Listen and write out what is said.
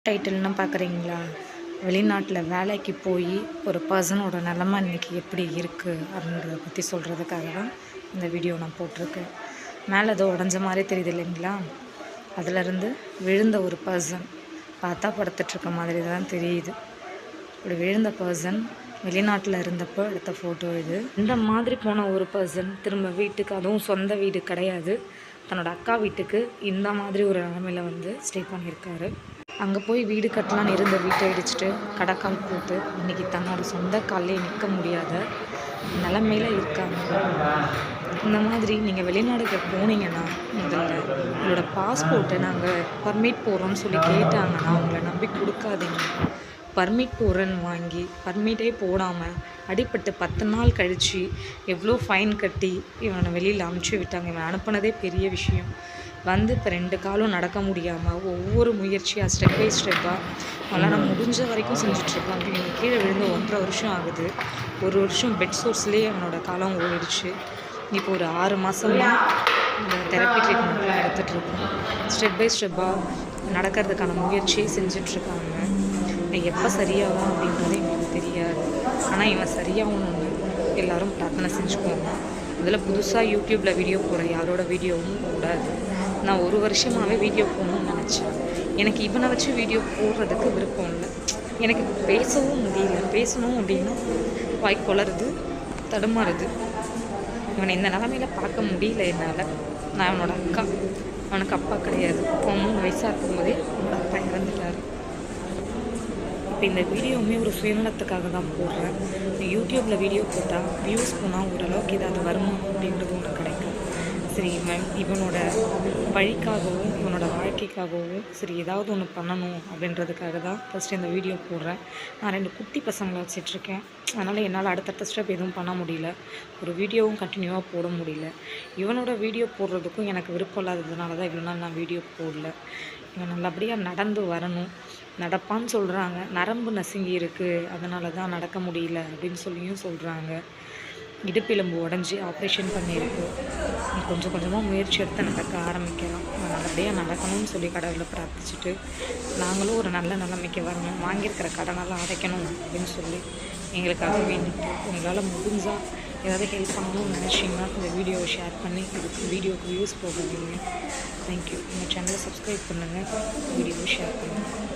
டைட்டில்னு பார்க்குறீங்களா? வெளிநாட்டில் வேலைக்கு போய் ஒரு பர்சனோட நிலமை இன்றைக்கி எப்படி இருக்குது அப்படின்றத பற்றி சொல்கிறதுக்காக தான் இந்த வீடியோ நான் போட்டிருக்கேன். மேலே ஏதோ உடஞ்ச மாதிரி தெரியுது இல்லைங்களா? அதிலருந்து விழுந்த ஒரு பர்சன் பார்த்தா படுத்துட்ருக்க மாதிரி தான் தெரியுது. இப்படி விழுந்த பர்சன் வெளிநாட்டில் இருந்தப்போ எடுத்த ஃபோட்டோ இது. இந்த மாதிரி போன ஒரு பர்சன் திரும்ப வீட்டுக்கு, அதுவும் சொந்த வீடு கிடையாது, தன்னோட அக்கா வீட்டுக்கு இந்த மாதிரி ஒரு நிலமையில் வந்து ஸ்டே பண்ணியிருக்காரு. அங்கே போய் வீடு கட்டலான்னு இருந்த வீட்டை இடிச்சிட்டு கடைக்கால் போட்டு இன்றைக்கி தன்னோட சொந்த காலிலே நிற்க முடியாத நிலமையில இருக்காங்க. இந்த மாதிரி நீங்கள் வெளிநாடுக்கு போனீங்கன்னா முதல்ல உங்களோட பாஸ்போர்ட்டை நாங்கள் பர்மிட் போடுறோம்னு சொல்லி கேட்டாங்கன்னா அவங்கள நம்பி கொடுக்காதீங்க. பர்மிட் போடுறேன்னு வாங்கி பர்மிட்டே போடாமல் அடிப்பட்டு 10 நாள் கழித்து எவ்வளோ ஃபைன் கட்டி இவனை வெளியில் அனுப்பிச்சி விட்டாங்க. இவன் அனுப்புனதே பெரிய விஷயம். வந்து இப்போ 2 காலும் நடக்க முடியாமல் ஒவ்வொரு முயற்சியாக ஸ்டெப் பை ஸ்டெப்பாக அதெல்லாம் முடிஞ்ச வரைக்கும் செஞ்சிட்ருக்காங்க. இவங்க கீழே விழுந்து 1.5 வருஷம் ஆகுது. 1 வருஷம் பெட் சோர்ஸ்லேயே அவனோட காலம் ஓடிடுச்சு. இப்போ ஒரு 6 மாதமாக தெரப்பி ட்ரீட்மெண்ட்லாம் எடுத்துகிட்ருக்கோம். ஸ்டெப் பை ஸ்டெப்பாக நடக்கிறதுக்கான முயற்சியை செஞ்சிட்ருக்காங்க. எப்போ சரியாகும் அப்படின்றது எங்களுக்கு தெரியாது. ஆனால் இவன் சரியாகணும்னு எல்லோரும் பிரார்த்தனை செஞ்சுக்குவாங்க. அதில் புதுசாக யூடியூப்பில் வீடியோ போடுற யாரோட வீடியோவும் கூடாது. நான் 1 வருஷமாகவே வீடியோ போடணும்னு நினச்சேன். எனக்கு இவனை வச்சு வீடியோ போடுறதுக்கு விருப்பம் இல்லை. எனக்கு பேசவும் முடியல. பேசணும் அப்படின்னா வாய் குளருது, தடுமாறுது. இவனை இந்த நிலமையில பார்க்க முடியல என்னால். நான் அவனோட அக்கா, அவனுக்கு அப்பா கிடையாது. 3 வயசாக இருக்கும்போதே அவனோட அப்பா இறந்துட்டார். இப்போ இந்த வீடியோவுமே ஒரு சுயநலத்துக்காக தான் போடுறேன். யூடியூப்பில் வீடியோ போட்டால் வியூஸ் போனால் ஓரளவுக்கு ஏதாவது வருமா அப்படின்றது ஒன்று கிடைக்கும். சரி, இவனோட வழிக்காகவும் இவனோட வாழ்க்கைக்காகவும் சரி ஏதாவது ஒன்று பண்ணணும் அப்படின்றதுக்காக தான் ஃபஸ்ட்டு இந்த வீடியோ போடுறேன். நான் 2 குட்டி பசங்களை வச்சிட்ருக்கேன். அதனால் என்னால் அடுத்தடுத்த ஸ்டெப் எதுவும் பண்ண முடியல. ஒரு வீடியோவும் கண்டினியூவாக போட முடியல. இவனோட வீடியோ போடுறதுக்கும் எனக்கு விருப்பம் இல்லாததுனால தான் இவ்வளோ நாள் நான் வீடியோ போடல. இவன் நல்லபடியாக நடந்து வரணும். நடப்பான்னு சொல்கிறாங்க. நரம்பு நசுங்கி இருக்குது, அதனால தான் நடக்க முடியல அப்படின்னு சொல்லியும் சொல்கிறாங்க. இடுப்பெலும்பு உடஞ்சி ஆப்ரேஷன் பண்ணியிருக்கு. கொஞ்சம் கொஞ்சமாக முயற்சி எடுத்து நடக்க ஆரம்பிக்கலாம். நல்லபடியாக நடக்கணும்னு சொல்லி கடவுளை பிரார்த்திச்சுட்டு நாங்களும் ஒரு நல்ல நிலைமைக்கு வரணும், வாங்கியிருக்கிற கடனெல்லாம் அடைக்கணும் அப்படின்னு சொல்லி எங்களுக்காக வேண்டிட்டு உங்களால் முடிஞ்சால் ஏதாவது ஹெல்ப் பண்ணணும்னு நினச்சிங்கன்னா இந்த வீடியோவை ஷேர் பண்ணி இதுக்கு வீடியோவுக்கு வியூஸ் போடுவீங்க. தேங்க்யூ. எங்கள் சேனலை சப்ஸ்கிரைப் பண்ணுங்கள், வீடியோவை ஷேர் பண்ணுங்கள்.